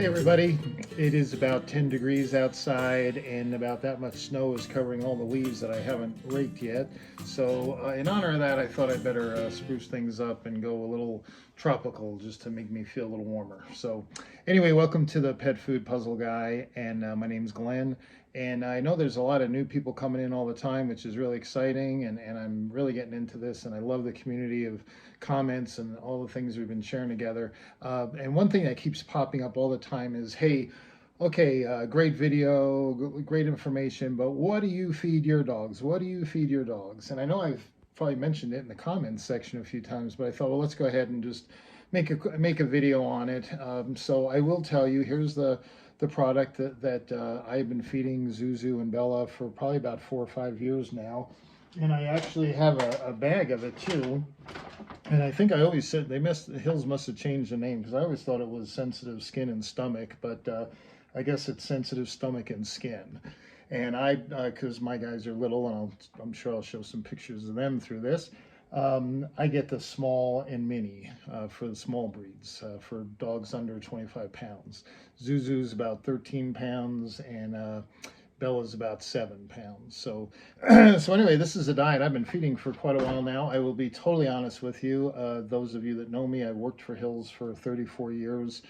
everybody. It is about 10 degrees outside, and about that much snow is covering all the leaves that I haven't raked yet. So in honor of that, I thought I'd better spruce things up and go a little tropical just to make me feel a little warmer. So anyway, welcome to the Pet Food Puzzle Guy, and my name's Glenn. And I know there's a lot of new people coming in all the time, which is really exciting, and I'm really getting into this, and I love the community of comments and all the things we've been sharing together. And one thing that keeps popping up all the time is, hey, okay, great video, great information, but what do you feed your dogs? What do you feed your dogs? And I know I've probably mentioned it in the comments section a few times, but I thought, well, let's go ahead and just make a video on it. So I will tell you, here's the product that I've been feeding Zuzu and Bella for probably about 4 or 5 years now. And I actually have a bag of it too. And I think I always said Hills must have changed the name, because I always thought it was sensitive skin and stomach, but I guess it's sensitive stomach and skin. And because my guys are little, and I'm sure I'll show some pictures of them through this. I get the small and mini for the small breeds for dogs under 25 pounds. Zuzu's about 13 pounds, and Bella's about 7 pounds. So, so anyway, this is a diet I've been feeding for quite a while now. I will be totally honest with you. Those of you that know me, I worked for Hills for 34 years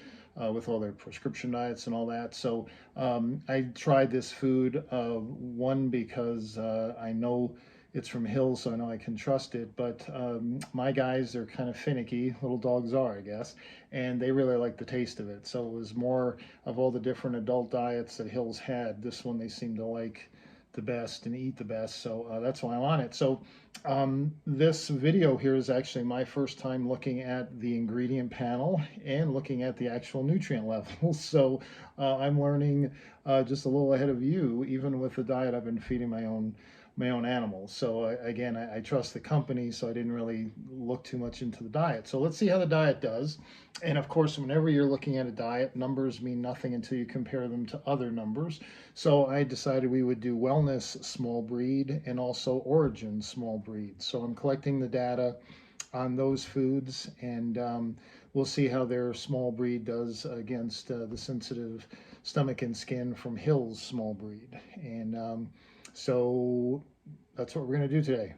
with all their prescription diets and all that. So I tried this food, one, because I know it's from Hills, so I know I can trust it, but my guys are kind of finicky, little dogs are, I guess, and they really like the taste of it. So it was more of all the different adult diets that Hills had, this one they seem to like the best and eat the best, so that's why I'm on it. So this video here is actually my first time looking at the ingredient panel and looking at the actual nutrient levels. So I'm learning just a little ahead of you, even with the diet I've been feeding my own animals. So again, I trust the company, so I didn't really look too much into the diet. So let's see how the diet does. And of course, whenever you're looking at a diet, numbers mean nothing until you compare them to other numbers. So I decided we would do Wellness small breed and also Orijen small breed. So I'm collecting the data on those foods, and we'll see how their small breed does against the sensitive stomach and skin from Hills small breed. And so that's what we're going to do today.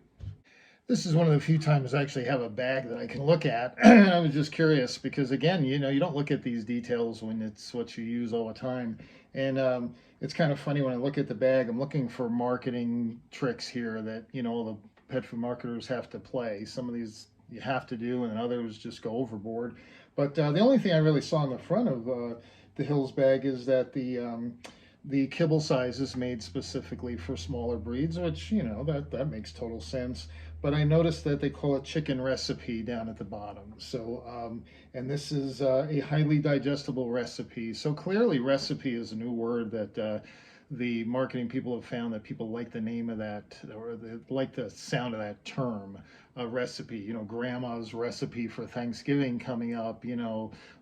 This is one of the few times I actually have a bag that I can look at. I was just curious because, again, you don't look at these details when it's what you use all the time. And it's kind of funny when I look at the bag, I'm looking for marketing tricks here that, all the pet food marketers have to play. Some of these you have to do, and others just go overboard. But the only thing I really saw on the front of the Hills bag is that the kibble size is made specifically for smaller breeds, which, that makes total sense. But I noticed that they call it chicken recipe down at the bottom. So, and this is a highly digestible recipe. So clearly recipe is a new word that the marketing people have found that people like the name of that, or they like the sound of that term, recipe. Grandma's recipe for Thanksgiving coming up,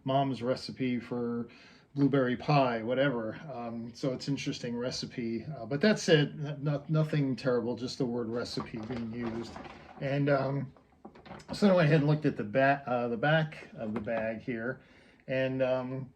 mom's recipe for blueberry pie, whatever. So it's interesting, recipe. But that's it. Nothing terrible, just the word recipe being used. And so I went ahead and looked at the back of the bag here. And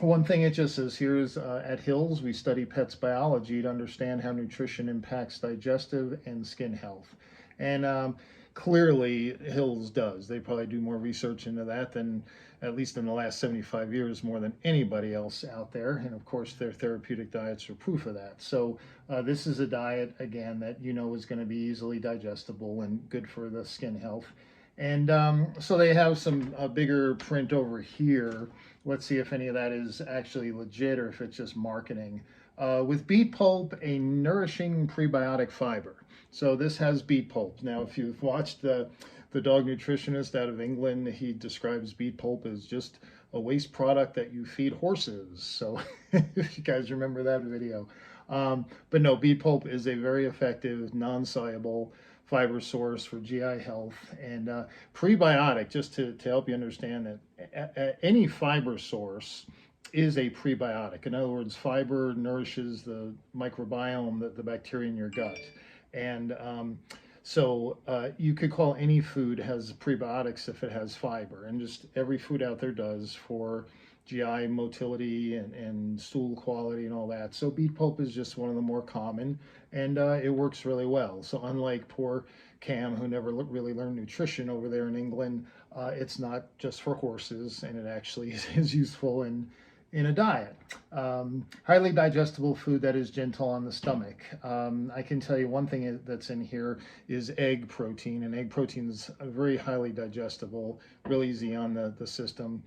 one thing it just says here is at Hills, we study pets biology to understand how nutrition impacts digestive and skin health. And clearly Hills does. They probably do more research into that than, at least in the last 75 years, more than anybody else out there. And of course, their therapeutic diets are proof of that. So this is a diet, again, that is going to be easily digestible and good for the skin health. And so they have some bigger print over here. Let's see if any of that is actually legit or if it's just marketing. With beet pulp, a nourishing prebiotic fiber. So this has beet pulp. Now, if you've watched the dog nutritionist out of England, he describes beet pulp as just a waste product that you feed horses. So if you guys remember that video. But no, beet pulp is a very effective, non-soluble fiber source for GI health. And prebiotic, just to help you understand that any fiber source is a prebiotic. In other words, fiber nourishes the microbiome, the bacteria in your gut. And so you could call any food has prebiotics if it has fiber, and just every food out there does for GI motility and stool quality and all that. So beet pulp is just one of the more common, and it works really well. So unlike poor Cam, who never really learned nutrition over there in England, it's not just for horses, and it actually is useful in a diet. Highly digestible food that is gentle on the stomach. I can tell you one thing that's in here is egg protein, and egg protein is very highly digestible, real easy on the system,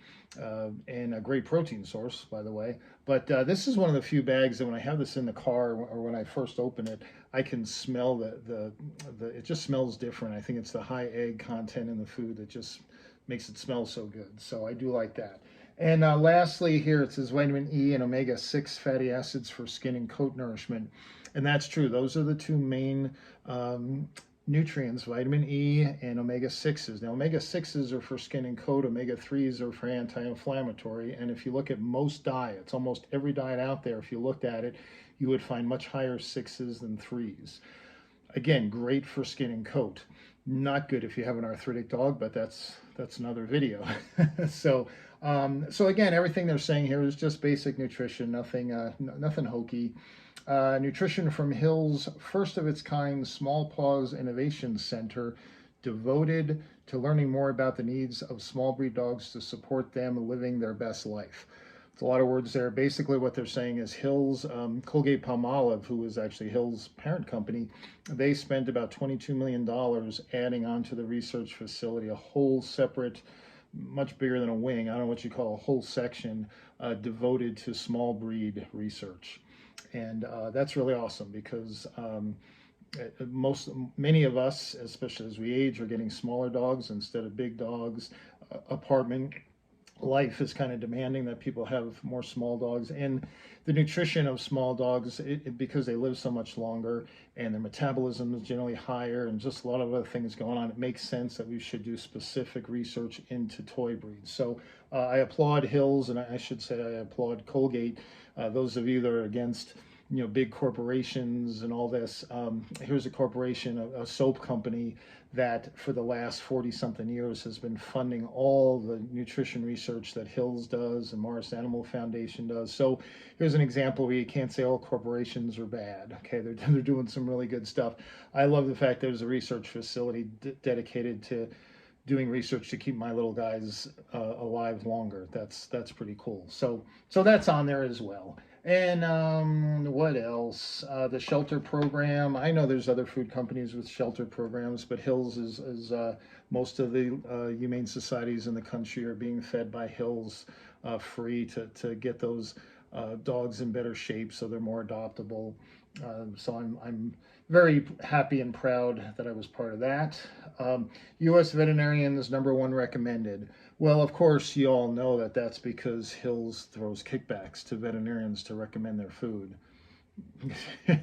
and a great protein source, by the way. But this is one of the few bags that when I have this in the car or when I first open it, I can smell it just smells different. I think it's the high egg content in the food that just makes it smell so good. So I do like that. And lastly, here it says vitamin E and omega-6 fatty acids for skin and coat nourishment. And that's true. Those are the two main nutrients, vitamin E and omega-6s. Now, omega-6s are for skin and coat, omega-3s are for anti-inflammatory. And if you look at most diets, almost every diet out there, if you looked at it, you would find much higher 6s than 3s. Again, great for skin and coat. Not good if you have an arthritic dog, but that's another video. So again, everything they're saying here is just basic nutrition, nothing hokey. Nutrition from Hill's first of its kind Small Paws Innovation Center, devoted to learning more about the needs of small breed dogs to support them living their best life. It's a lot of words there. Basically, what they're saying is Hill's, Colgate-Palmolive, who is actually Hill's parent company, they spent about $22 million adding on to the research facility a whole separate, much bigger than a wing, I don't know what you call a whole section, devoted to small breed research. And that's really awesome because many of us, especially as we age, are getting smaller dogs instead of big dogs. Apartment life is kind of demanding that people have more small dogs, and the nutrition of small dogs, because they live so much longer and their metabolism is generally higher and just a lot of other things going on, it makes sense that we should do specific research into toy breeds. So I applaud Hills, and I should say I applaud Colgate. Those of you that are against big corporations and all this, here's a corporation, a soap company that for the last 40 something years has been funding all the nutrition research that Hills does and Morris Animal Foundation does. So here's an example where you can't say all corporations are bad. Okay, they're doing some really good stuff. I love the fact there's a research facility dedicated to doing research to keep my little guys alive longer. That's pretty cool. So that's on there as well. And what else? The shelter program. I know there's other food companies with shelter programs, but Hills is most of the humane societies in the country are being fed by Hills free to get those dogs in better shape so they're more adoptable. So I'm very happy and proud that I was part of that. U.S. Veterinarian is #1 recommended. Well, of course, you all know that that's because Hills throws kickbacks to veterinarians to recommend their food.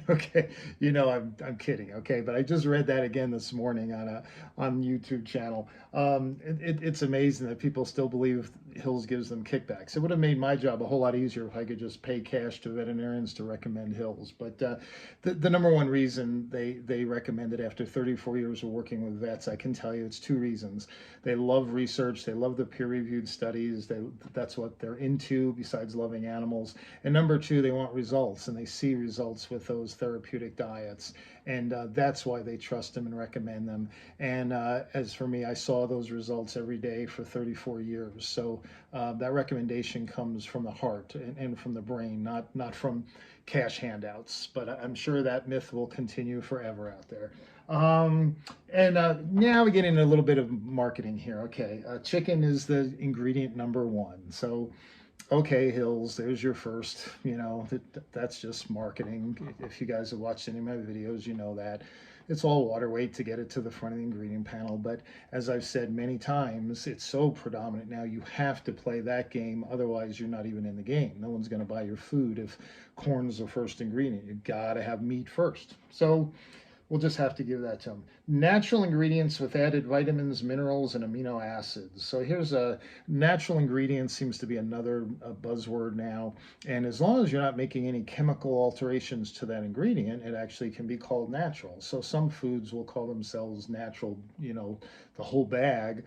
Okay, I'm kidding. Okay, but I just read that again this morning on YouTube channel. It's amazing that people still believe Hills gives them kickbacks. It would have made my job a whole lot easier if I could just pay cash to veterinarians to recommend Hills. But the #1 reason they recommend it after 34 years of working with vets, I can tell you it's 2 reasons. They love research. They love the peer-reviewed studies. That's what they're into besides loving animals. And #2, they want results, and they see results with those therapeutic diets, and that's why they trust them and recommend them. And as for me, I saw those results every day for 34 years. So that recommendation comes from the heart and from the brain, not from cash handouts. But I'm sure that myth will continue forever out there. And now we get into a little bit of marketing here. Okay, chicken is the ingredient #1. So okay, Hills, there's your first, that's just marketing. If you guys have watched any of my videos, you know that. It's all water weight to get it to the front of the ingredient panel. But as I've said many times, it's so predominant now, you have to play that game. Otherwise, you're not even in the game. No one's going to buy your food if corn's the first ingredient. You got to have meat first. So we'll just have to give that to them. Natural ingredients with added vitamins, minerals, and amino acids. So here's a natural ingredient seems to be another buzzword now. And as long as you're not making any chemical alterations to that ingredient, it actually can be called natural. So some foods will call themselves natural, the whole bag.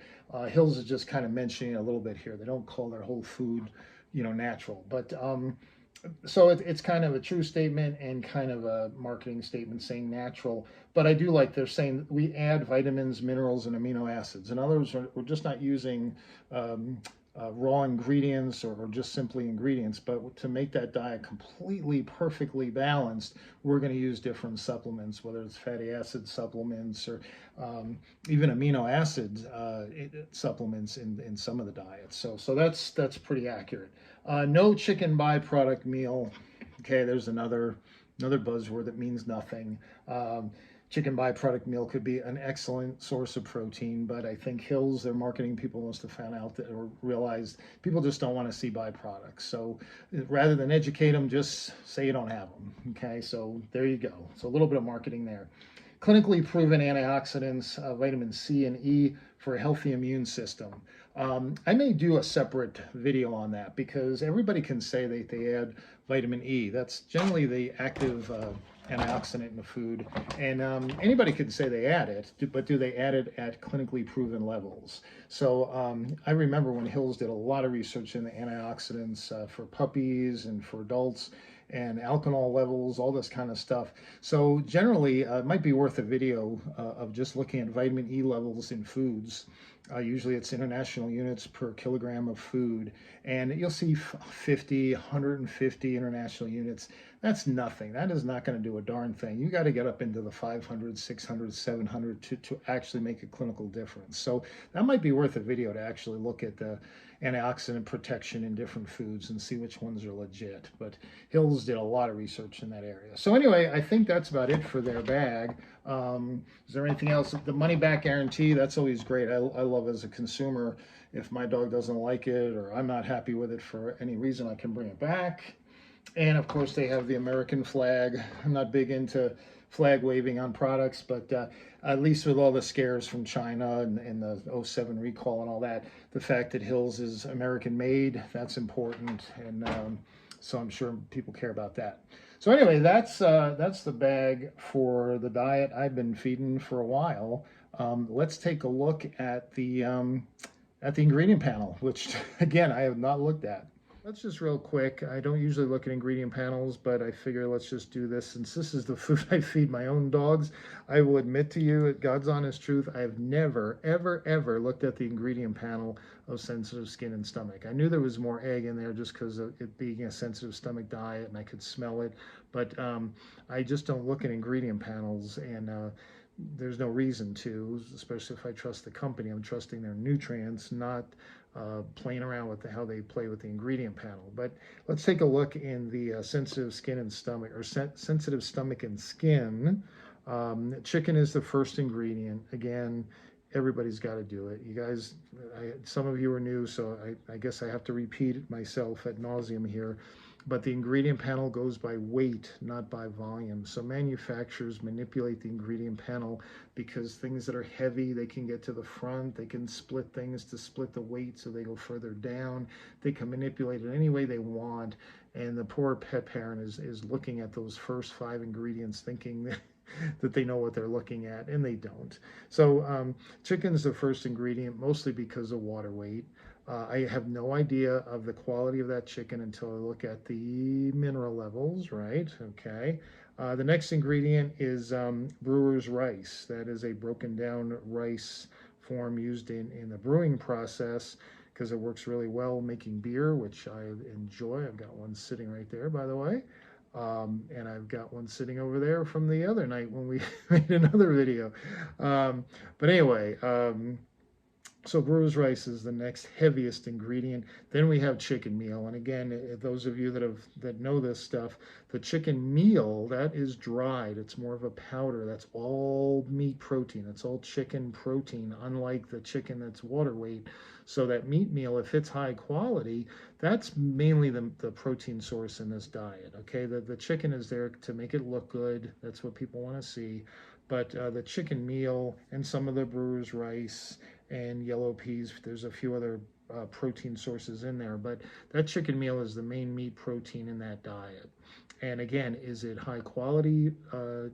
Hills is just kind of mentioning a little bit here. They don't call their whole food natural. But so it's kind of a true statement and kind of a marketing statement saying natural. But I do like they're saying we add vitamins, minerals, and amino acids. In other words, we're just not using um, raw ingredients or just simply ingredients, but to make that diet completely perfectly balanced, we're going to use different supplements, whether it's fatty acid supplements or even amino acid supplements in some of the diets. So that's pretty accurate. No chicken byproduct meal. Okay, there's another buzzword that means nothing. Chicken byproduct meal could be an excellent source of protein, but I think Hills, their marketing people, must have found out that or realized people just don't want to see byproducts. So rather than educate them, just say you don't have them. Okay, so there you go. So a little bit of marketing there. Clinically proven antioxidants, vitamin C and E for a healthy immune system. I may do a separate video on that because everybody can say they add vitamin E. That's generally the active antioxidant in the food. And anybody can say they add it, but do they add it at clinically proven levels? So I remember when Hills did a lot of research in the antioxidants for puppies and for adults and alcohol levels, all this kind of stuff. So generally, it might be worth a video of just looking at vitamin E levels in foods. Usually it's international units per kilogram of food, and you'll see 50, 150 international units. That's nothing. That is not going to do a darn thing. You got to get up into the 500, 600, 700 to actually make a clinical difference. So that might be worth a video to actually look at the antioxidant protection in different foods and see which ones are legit. But Hills did a lot of research in that area. So anyway, I think that's about it for their bag. Is there anything else? The money back guarantee, that's always great. I love as a consumer, if my dog doesn't like it or I'm not happy with it for any reason, I can bring it back. And of course, they have the American flag. I'm not big into flag waving on products, but at least with all the scares from China and the '07 recall and all that, the fact that Hills is American made, that's important. And so I'm sure people care about that. So anyway, that's the bag for the diet I've been feeding for a while. Let's take a look at the ingredient panel, which again I have not looked at. Let's just real quick. I don't usually look at ingredient panels, but I figure let's just do this. Since this is the food I feed my own dogs, I will admit to you, at God's honest truth, I've never, ever, ever looked at the ingredient panel of sensitive skin and stomach. I knew there was more egg in there just because of it being a sensitive stomach diet and I could smell it, but I just don't look at ingredient panels, and there's no reason to, especially if I trust the company. I'm trusting their nutrients, not playing around with how they play with the ingredient panel. But let's take a look in the sensitive skin and stomach, or sensitive stomach and skin. Chicken is the first ingredient. Again, everybody's got to do it. You guys, some of you are new, so I guess I have to repeat it myself ad nauseum here. But the ingredient panel goes by weight, not by volume. So manufacturers manipulate the ingredient panel because things that are heavy, they can get to the front. They can split things to split the weight so they go further down. They can manipulate it any way they want. And the poor pet parent is looking at those first 5 ingredients thinking that they know what they're looking at, and they don't. So chicken's the first ingredient, mostly because of water weight. I have no idea of the quality of that chicken until I look at the mineral levels, right? Okay. The next ingredient is brewer's rice. That is a broken down rice form used in the brewing process because it works really well making beer, which I enjoy. I've got one sitting right there, by the way. And I've got one sitting over there from the other night when we made another video. But anyway, so brewer's rice is the next heaviest ingredient. Then we have chicken meal. And again, those of you that know this stuff, the chicken meal, that is dried. It's more of a powder. That's all meat protein. It's all chicken protein, unlike the chicken that's water weight. So that meat meal, if it's high quality, that's mainly the protein source in this diet. Okay, the chicken is there to make it look good. That's what people want to see. But the chicken meal and some of the brewer's rice and yellow peas, there's a few other protein sources in there, but that chicken meal is the main meat protein in that diet. And again, is it high quality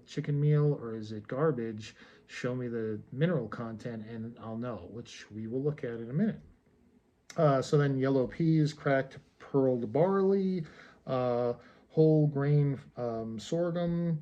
chicken meal or is it garbage? Show me the mineral content and I'll know, which we will look at in a minute. So then yellow peas, cracked pearled barley, uh, whole grain sorghum.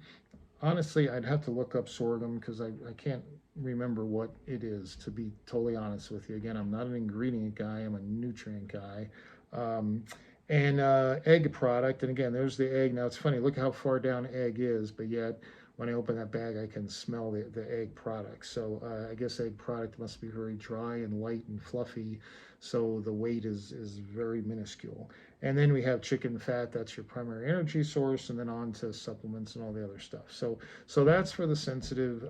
Honestly, I'd have to look up sorghum because I can't remember what it is, to be totally honest with you. Again, I'm not an ingredient guy, I'm a nutrient guy. Um, and egg product. And again, there's the egg. Now it's funny, look how far down egg is, but yet when I open that bag, I can smell the egg product. So I guess egg product must be very dry and light and fluffy. So the weight is very minuscule. And then we have chicken fat, that's your primary energy source, and then on to supplements and all the other stuff. So that's for the sensitive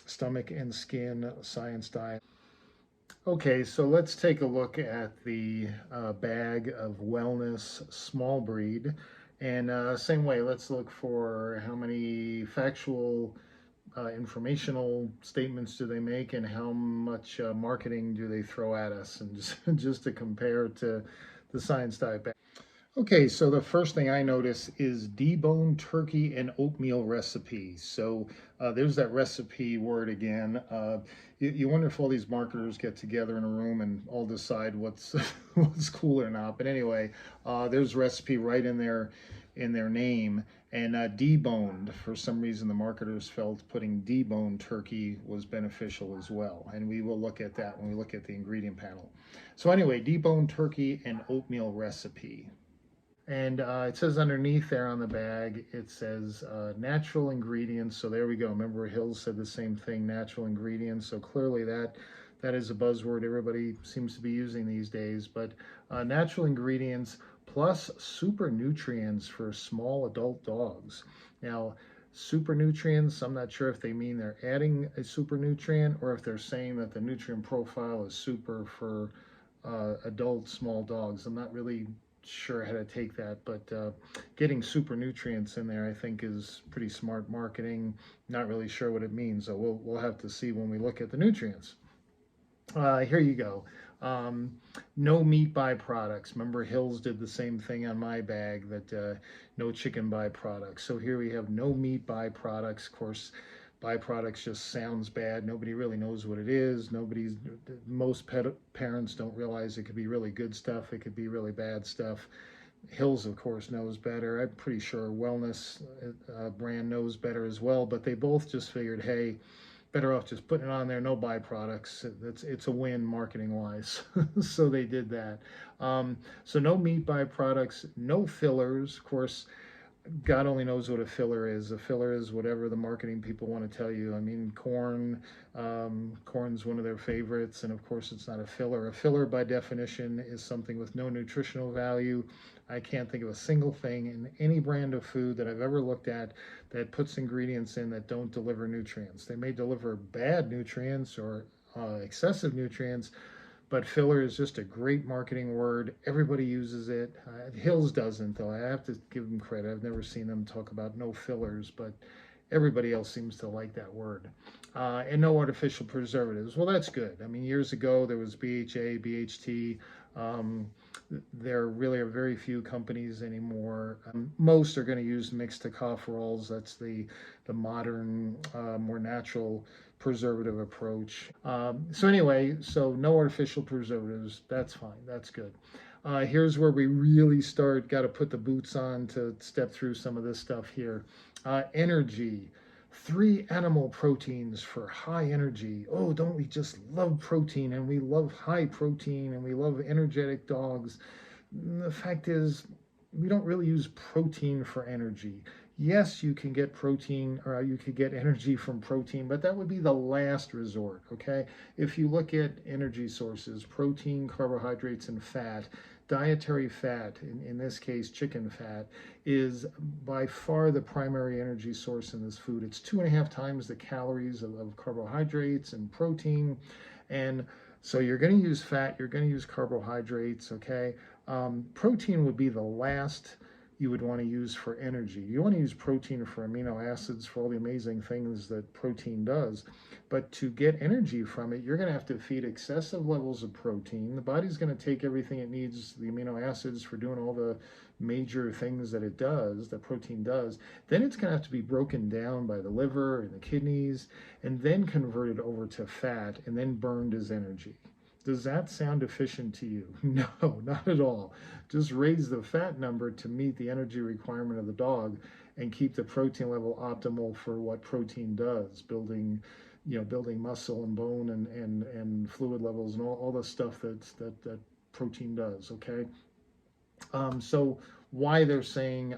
stomach and skin science diet. Okay, so let's take a look at the bag of wellness small breed. And same way, let's look for how many factual informational statements do they make and how much marketing do they throw at us, and just to compare to the science diet bag. Okay, so the first thing I notice is deboned turkey and oatmeal recipe. So there's that recipe word again. You wonder if all these marketers get together in a room and all decide what's what's cool or not. But anyway, there's recipe right in their name. And deboned, for some reason, the marketers felt putting deboned turkey was beneficial as well. And we will look at that when we look at the ingredient panel. So anyway, deboned turkey and oatmeal recipe. And it says underneath there on the bag, it says natural ingredients. So there we go. Remember, Hills said the same thing, natural ingredients. So clearly that is a buzzword everybody seems to be using these days. But natural ingredients plus super nutrients for small adult dogs. Now, super nutrients, I'm not sure if they mean they're adding a super nutrient or if they're saying that the nutrient profile is super for adult small dogs. I'm not really sure how to take that, but getting super nutrients in there I think is pretty smart marketing. Not really sure what it means, so we'll have to see when we look at the nutrients. Here you go. um, no meat byproducts. Remember, Hills did the same thing on my bag, that no chicken byproducts. So here we have no meat byproducts. Of course, byproducts just sounds bad. Nobody really knows what it is. Most parents don't realize it could be really good stuff. It could be really bad stuff. Hills, of course, knows better. I'm pretty sure Wellness brand knows better as well. But they both just figured, hey, better off just putting it on there, no byproducts. It's a win marketing wise. So they did that. So no meat byproducts, no fillers. Of course, God only knows what a filler is. A filler is whatever the marketing people want to tell you. I mean, corn's one of their favorites, and of course it's not a filler. A filler by definition is something with no nutritional value. I can't think of a single thing in any brand of food that I've ever looked at that puts ingredients in that don't deliver nutrients. They may deliver bad nutrients or excessive nutrients, but filler is just a great marketing word. Everybody uses it. Hills doesn't, though. I have to give them credit. I've never seen them talk about no fillers, but everybody else seems to like that word. And no artificial preservatives. Well, that's good. I mean, years ago there was BHA, BHT. Um, there really are very few companies anymore. Most are going to use mixed tocopherols. That's the modern, more natural preservative approach. So anyway, so no artificial preservatives. That's fine. That's good. Here's where we really got to put the boots on to step through some of this stuff here. Energy. 3 animal proteins for high energy. Oh, don't we just love protein, and we love high protein, and we love energetic dogs? The fact is, we don't really use protein for energy. Yes, you can get protein, or you could get energy from protein, but that would be the last resort, okay? If you look at energy sources, protein, carbohydrates, and fat, dietary fat, in this case chicken fat, is by far the primary energy source in this food. It's 2.5 times the calories of carbohydrates and protein. And so you're going to use fat, you're going to use carbohydrates, okay? Protein would be the last you would want to use for energy. You want to use protein for amino acids, for all the amazing things that protein does. But to get energy from it, you're going to have to feed excessive levels of protein. The body's going to take everything it needs, the amino acids, for doing all the major things that it does, that protein does. Then it's going to have to be broken down by the liver and the kidneys, and then converted over to fat, and then burned as energy. Does that sound efficient to you? No, not at all. Just raise the fat number to meet the energy requirement of the dog and keep the protein level optimal for what protein does, building muscle and bone and fluid levels and all the stuff that protein does, okay? So why they're saying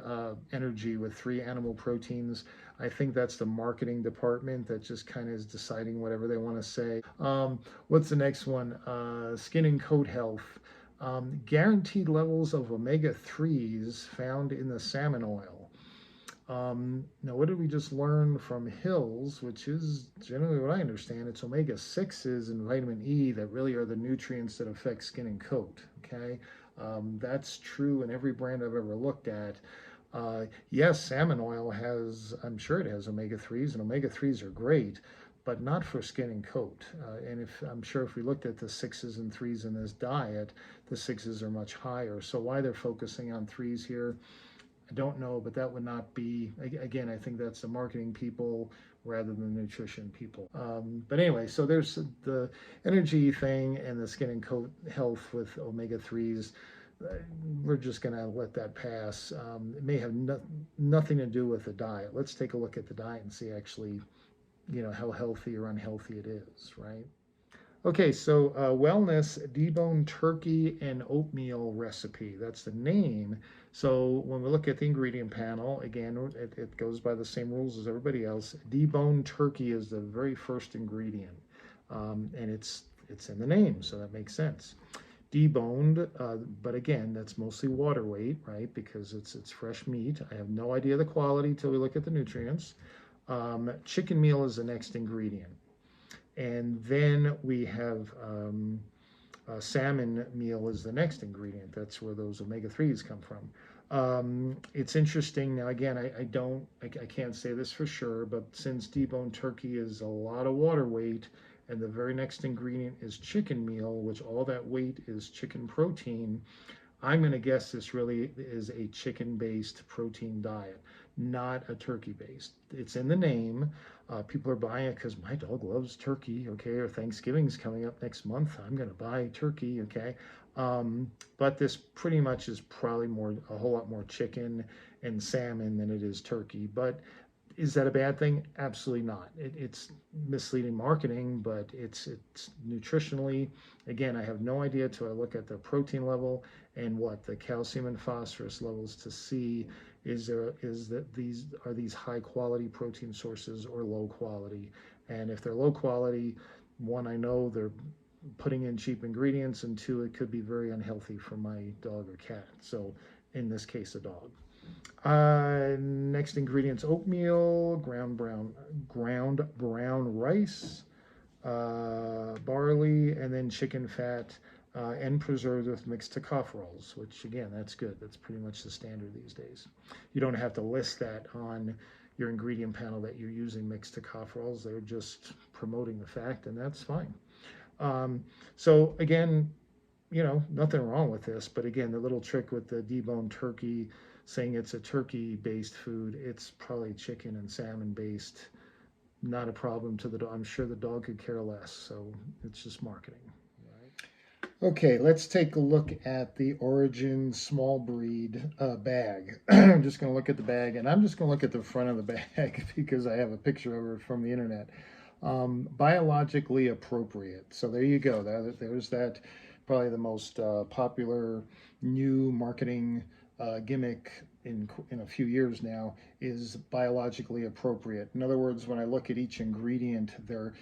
energy with three animal proteins, I think that's the marketing department that just kind of is deciding whatever they want to say. What's the next one? Skin and coat health. Guaranteed levels of omega-3s found in the salmon oil. Now, what did we just learn from Hills, which is generally what I understand? It's omega-6s and vitamin E that really are the nutrients that affect skin and coat, okay? That's true in every brand I've ever looked at. Yes, salmon oil has, I'm sure it has omega-3s, and omega-3s are great, but not for skin and coat. And I'm sure if we looked at the 6s and 3s in this diet, the 6s are much higher. So why they're focusing on 3s here, I don't know, but that would not be, again, I think that's the marketing people rather than the nutrition people. But anyway, so there's the energy thing and the skin and coat health with omega-3s. We're just going to let that pass. It may have nothing to do with the diet. Let's take a look at the diet and see actually, how healthy or unhealthy it is, right? Okay, so wellness deboned turkey and oatmeal recipe. That's the name. So when we look at the ingredient panel, again, it goes by the same rules as everybody else. Deboned turkey is the very first ingredient, and it's in the name, so that makes sense. Deboned, but again, that's mostly water weight, right? Because it's fresh meat. I have no idea the quality till we look at the nutrients. Chicken meal is the next ingredient. And then we have salmon meal is the next ingredient. That's where those omega-3s come from. It's interesting. Now, again, I can't say this for sure, but since deboned turkey is a lot of water weight, and the very next ingredient is chicken meal, which all that weight is chicken protein, I'm going to guess this really is a chicken-based protein diet, not a turkey-based. It's in the name. People are buying it because my dog loves turkey, okay, or Thanksgiving's coming up next month. I'm going to buy turkey, okay. But this pretty much is probably a whole lot more chicken and salmon than it is turkey. But is that a bad thing? Absolutely not. It's misleading marketing, but it's nutritionally, again, I have no idea till I look at the protein level and what the calcium and phosphorus levels to see is that these high quality protein sources or low quality. And if they're low quality, one, I know they're putting in cheap ingredients, and two, it could be very unhealthy for my dog or cat. So in this case, a dog. Next ingredients: oatmeal, ground brown rice, barley, and then chicken fat, and preserved with mixed tocopherols, which again, that's good. That's pretty much the standard these days. You don't have to list that on your ingredient panel that you're using mixed tocopherols. They're just promoting the fact, and that's fine. So again, nothing wrong with this, but again, the little trick with the deboned turkey, saying it's a turkey-based food, it's probably chicken and salmon-based. Not a problem to the dog. I'm sure the dog could care less, so it's just marketing. Okay, let's take a look at the Orijen small breed bag. I'm just going to look at the bag, and I'm just going to look at the front of the bag because I have a picture of it from the internet. Biologically appropriate. So there you go. There's that, probably the most popular new marketing gimmick in a few years now, is biologically appropriate. In other words, when I look at each ingredient, the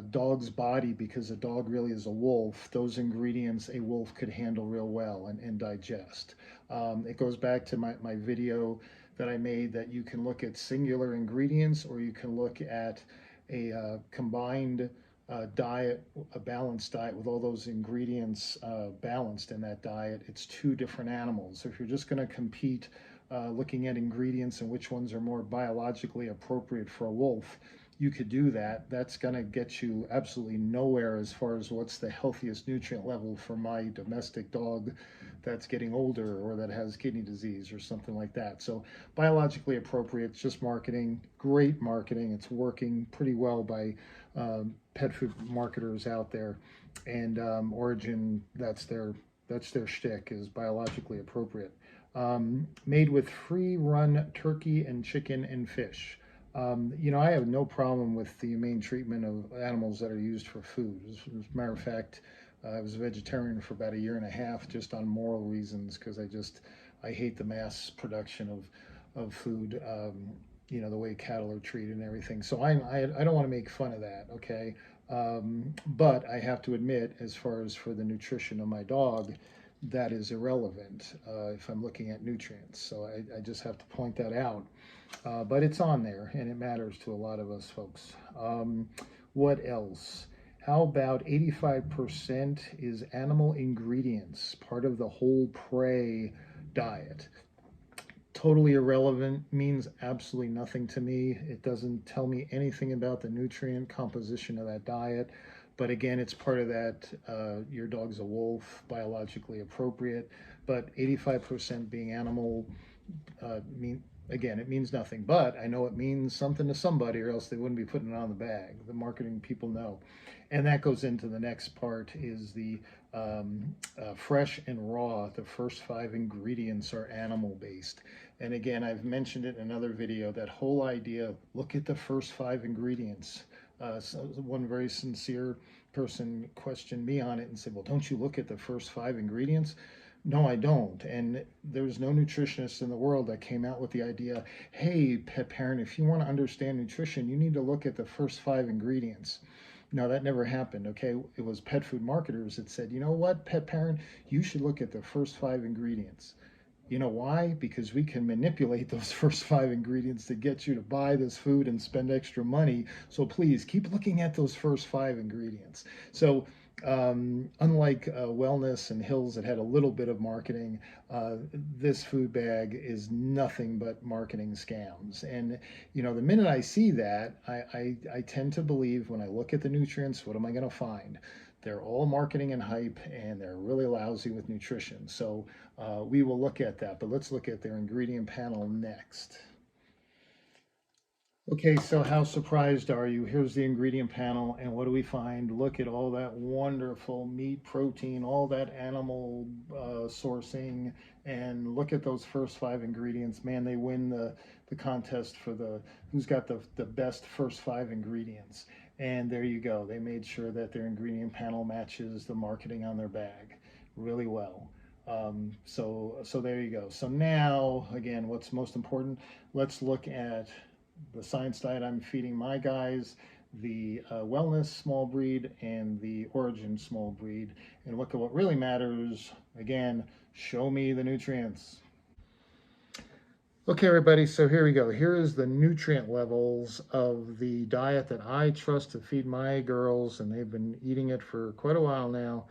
dog's body, because the dog really is a wolf, those ingredients a wolf could handle real well and digest. It goes back to my video that I made, that you can look at singular ingredients or you can look at a combined diet, a balanced diet with all those ingredients balanced in that diet. It's two different animals. So if you're just going to compete looking at ingredients and which ones are more biologically appropriate for a wolf, you could do that. That's going to get you absolutely nowhere as far as what's the healthiest nutrient level for my domestic dog that's getting older or that has kidney disease or something like that. So biologically appropriate, it's just marketing, great marketing. It's working pretty well by pet food marketers out there, and Orijen, that's their shtick, is biologically appropriate. Made with free-run turkey and chicken and fish. I have no problem with the humane treatment of animals that are used for food. As a matter of fact, I was a vegetarian for about a year and a half, just on moral reasons, because I hate the mass production of food. The way cattle are treated and everything. So I don't want to make fun of that. Okay, but I have to admit, as far as for the nutrition of my dog, that is irrelevant if I'm looking at nutrients. So I just have to point that out. But it's on there, and it matters to a lot of us folks. What else? How about 85% is animal ingredients, part of the whole prey diet? Totally irrelevant, means absolutely nothing to me. It doesn't tell me anything about the nutrient composition of that diet. But again, it's part of that, your dog's a wolf, biologically appropriate. But 85% being animal, again, it means nothing. But I know it means something to somebody, or else they wouldn't be putting it on the bag. The marketing people know. And that goes into the next part, is the fresh and raw. The first 5 ingredients are animal based. And again, I've mentioned it in another video, that whole idea, look at the first 5 ingredients. So one very sincere person questioned me on it and said, well, don't you look at the first 5 ingredients? No, I don't. And there's no nutritionist in the world that came out with the idea, hey, pet parent, if you want to understand nutrition, you need to look at the first 5 ingredients. No, that never happened. Okay, it was pet food marketers that said, you know what, pet parent, you should look at the first 5 ingredients. You know why? Because we can manipulate those first 5 ingredients to get you to buy this food and spend extra money. So please keep looking at those first 5 ingredients. So unlike Wellness and Hills that had a little bit of marketing, this food bag is nothing but marketing scams. And the minute I see that, I tend to believe, when I look at the nutrients, what am I going to find? They're all marketing and hype, and they're really lousy with nutrition. So we will look at that, but let's look at their ingredient panel next. Okay, so how surprised are you? Here's the ingredient panel, and what do we find? Look at all that wonderful meat, protein, all that animal sourcing, and look at those first 5 ingredients. Man, they win the contest for who's got the best first 5 ingredients. And there you go. They made sure that their ingredient panel matches the marketing on their bag really well. So there you go. So now, again, what's most important? Let's look at the science diet I'm feeding my guys, the Wellness small breed and the Orijen small breed, and look at what really matters. Again, show me the nutrients. Okay, everybody, so here we go. Here is the nutrient levels of the diet that I trust to feed my girls, and they've been eating it for quite a while now.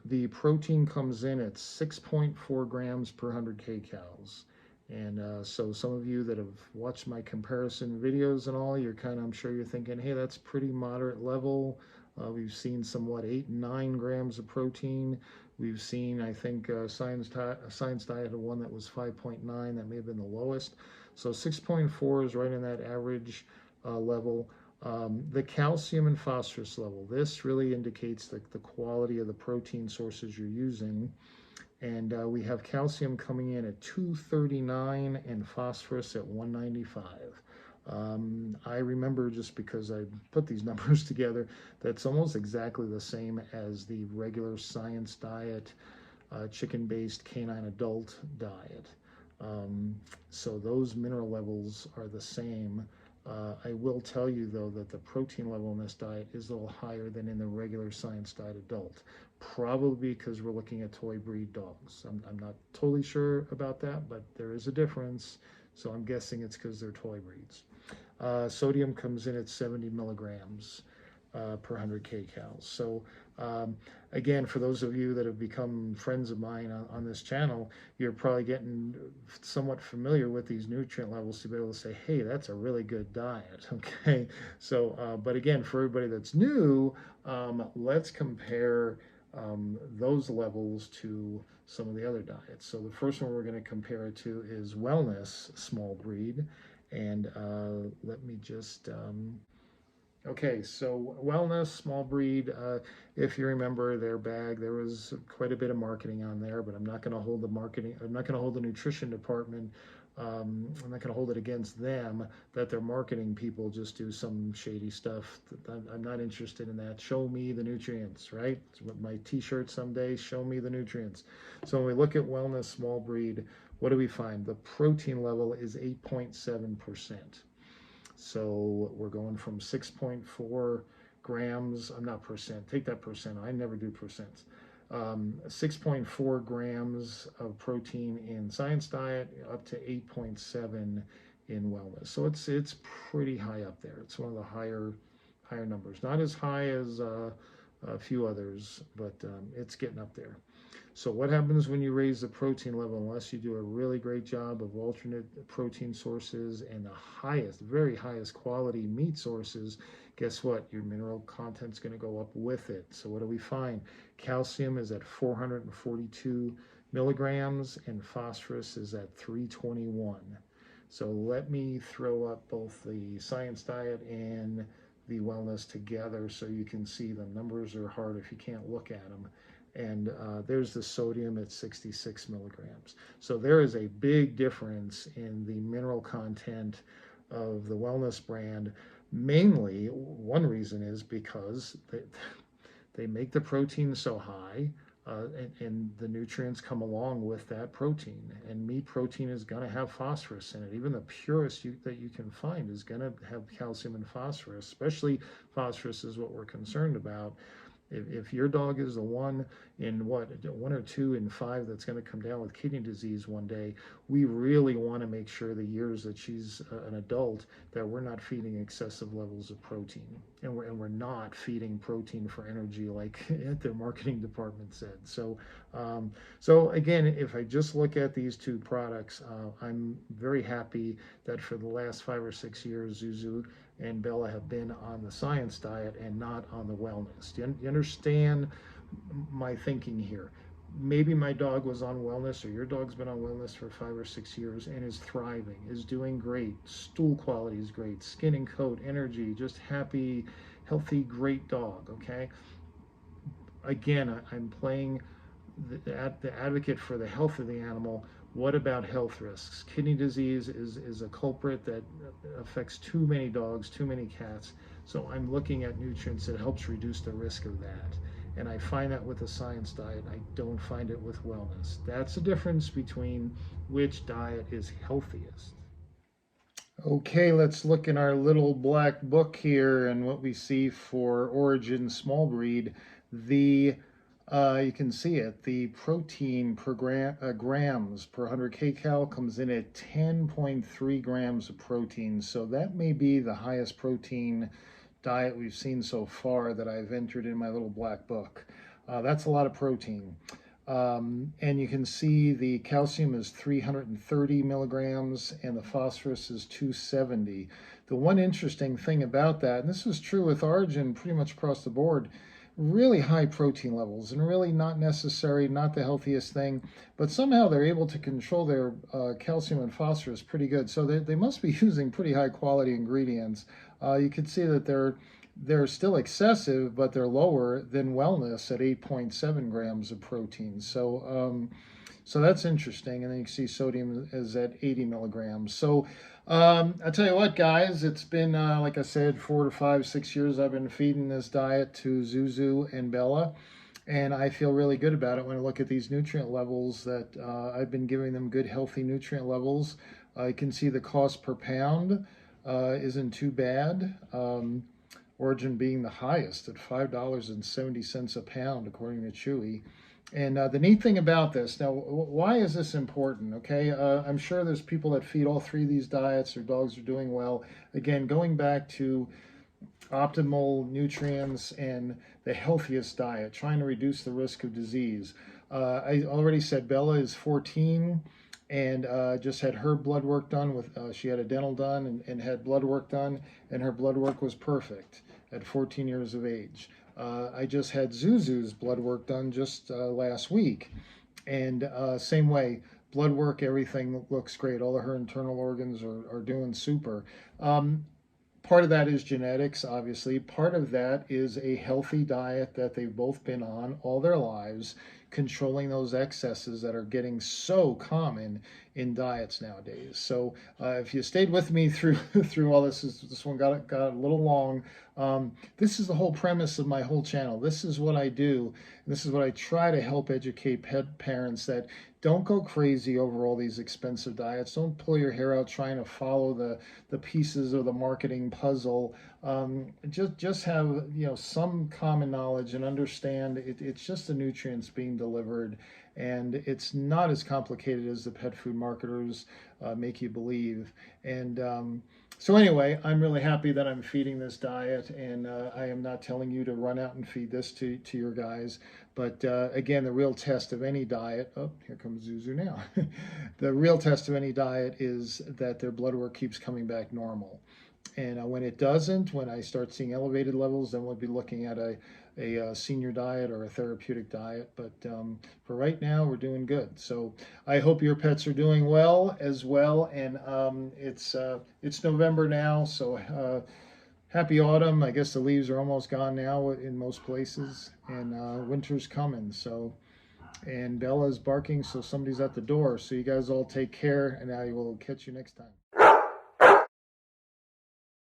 The protein comes in at 6.4 grams per 100 kcals. And so some of you that have watched my comparison videos and all, I'm sure you're thinking, hey, that's pretty moderate level. We've seen somewhat 8 and 9 grams of protein. We've seen, I think, Science Diet had one that was 5.9. That may have been the lowest. So 6.4 is right in that average level. The calcium and phosphorus level, this really indicates the quality of the protein sources you're using. And we have calcium coming in at 239 and phosphorus at 195. I remember, just because I put these numbers together, that's almost exactly the same as the regular Science Diet chicken-based canine adult diet. So those mineral levels are the same. I will tell you, though, that the protein level in this diet is a little higher than in the regular Science Diet adult, probably because we're looking at toy breed dogs. I'm not totally sure about that, but there is a difference, so I'm guessing it's because they're toy breeds. Sodium comes in at 70 milligrams per 100 kcals. So again, for those of you that have become friends of mine on this channel, you're probably getting somewhat familiar with these nutrient levels to be able to say, hey, that's a really good diet. Okay, so but again, for everybody that's new, let's compare those levels to some of the other diets. So the first one we're going to compare it to is Wellness small breed. And let me just Okay, so Wellness, small breed. If you remember their bag, there was quite a bit of marketing on there, but I'm not going to hold the marketing. I'm not going to hold the nutrition department. I'm not going to hold it against them that their marketing people just do some shady stuff. I'm not interested in that. Show me the nutrients, right? It's what my T-shirt someday. Show me the nutrients. So when we look at Wellness, small breed, what do we find? The protein level is 8.7%. So we're going from 6.4 grams. I'm not percent. Take that percent. I never do percents. 6.4 grams of protein in Science Diet, up to 8.7 in Wellness. So it's pretty high up there. It's one of the higher numbers. Not as high as a few others, but it's getting up there. So what happens when you raise the protein level, unless you do a really great job of alternate protein sources and the highest, very highest quality meat sources, guess what? Your mineral content's going to go up with it. So what do we find? Calcium is at 442 milligrams and phosphorus is at 321. So let me throw up both the Science Diet and the Wellness together so you can see them. Numbers are hard if you can't look at them. And there's the sodium at 66 milligrams. So there is a big difference in the mineral content of the Wellness brand. Mainly, one reason is because they make the protein so high, and the nutrients come along with that protein. And meat protein is going to have phosphorus in it. Even the purest that you can find is going to have calcium and phosphorus. Especially phosphorus is what we're concerned about. If your dog is the one in one or two in five that's going to come down with kidney disease one day, we really want to make sure the years that she's an adult that we're not feeding excessive levels of protein, and we're not feeding protein for energy like their marketing department said. So again, if I just look at these two products, I'm very happy that for the last 5 or 6 years, Zuzu and Bella have been on the Science Diet and not on the Wellness. Do you understand my thinking here? Maybe my dog was on Wellness, or your dog's been on Wellness for 5 or 6 years and is thriving, is doing great. Stool quality is great, skin and coat, energy, just happy, healthy, great dog. Okay. Again, I'm playing the advocate for the health of the animal. What about health risks? Kidney disease is a culprit that affects too many dogs, too many cats. So I'm looking at nutrients that helps reduce the risk of that. And I find that with the Science Diet. I don't find it with Wellness. That's the difference between which diet is healthiest. Okay, let's look in our little black book here and what we see for Orijen small breed. The You can see it. The protein per grams per 100 kcal comes in at 10.3 grams of protein. So that may be the highest protein diet we've seen so far that I've entered in my little black book. That's a lot of protein. And you can see the calcium is 330 milligrams and the phosphorus is 270. The one interesting thing about that, and this is true with Orijen pretty much across the board, really high protein levels and really not necessary, not the healthiest thing, but somehow they're able to control their calcium and phosphorus pretty good. So they must be using pretty high quality ingredients. You can see that they're still excessive, but they're lower than Wellness at 8.7 grams of protein. So that's interesting. And then you can see sodium is at 80 milligrams. So I'll tell you what, guys, it's been, like I said, 4 to 5, 6 years I've been feeding this diet to Zuzu and Bella. And I feel really good about it when I look at these nutrient levels that I've been giving them good, healthy nutrient levels. You can see the cost per pound isn't too bad. Orijen being the highest at $5.70 a pound, according to Chewy. And the neat thing about this, now, why is this important? Okay, I'm sure there's people that feed all three of these diets, their dogs are doing well. Again, going back to optimal nutrients and the healthiest diet, trying to reduce the risk of disease. I already said Bella is 14 and just had her blood work done with, she had a dental done and had blood work done, and her blood work was perfect at 14 years of age. I just had Zuzu's blood work done just last week, and same way, blood work, everything looks great. All of her internal organs are doing super. Part of that is genetics, obviously. Part of that is a healthy diet that they've both been on all their lives, controlling those excesses that are getting so common in diets nowadays. So if you stayed with me through through all this one got a little long. This is the whole premise of my whole channel. This is what I do. This is what I try to help educate pet parents that don't go crazy over all these expensive diets. Don't pull your hair out trying to follow the pieces of the marketing puzzle. Just have some common knowledge and understand it's just the nutrients being delivered, and it's not as complicated as the pet food marketers make you believe. And so anyway, I'm really happy that I'm feeding this diet, and I am not telling you to run out and feed this to your guys. But again, the real test of any diet, oh, here comes Zuzu now. The real test of any diet is that their blood work keeps coming back normal. And when it doesn't, when I start seeing elevated levels, then we'll be looking at a senior diet or a therapeutic diet. But for right now, we're doing good. So I hope your pets are doing well as well. And it's November now, so happy autumn. I guess the leaves are almost gone now in most places, and winter's coming. So, and Bella's barking, so somebody's at the door. So you guys all take care, and I will catch you next time.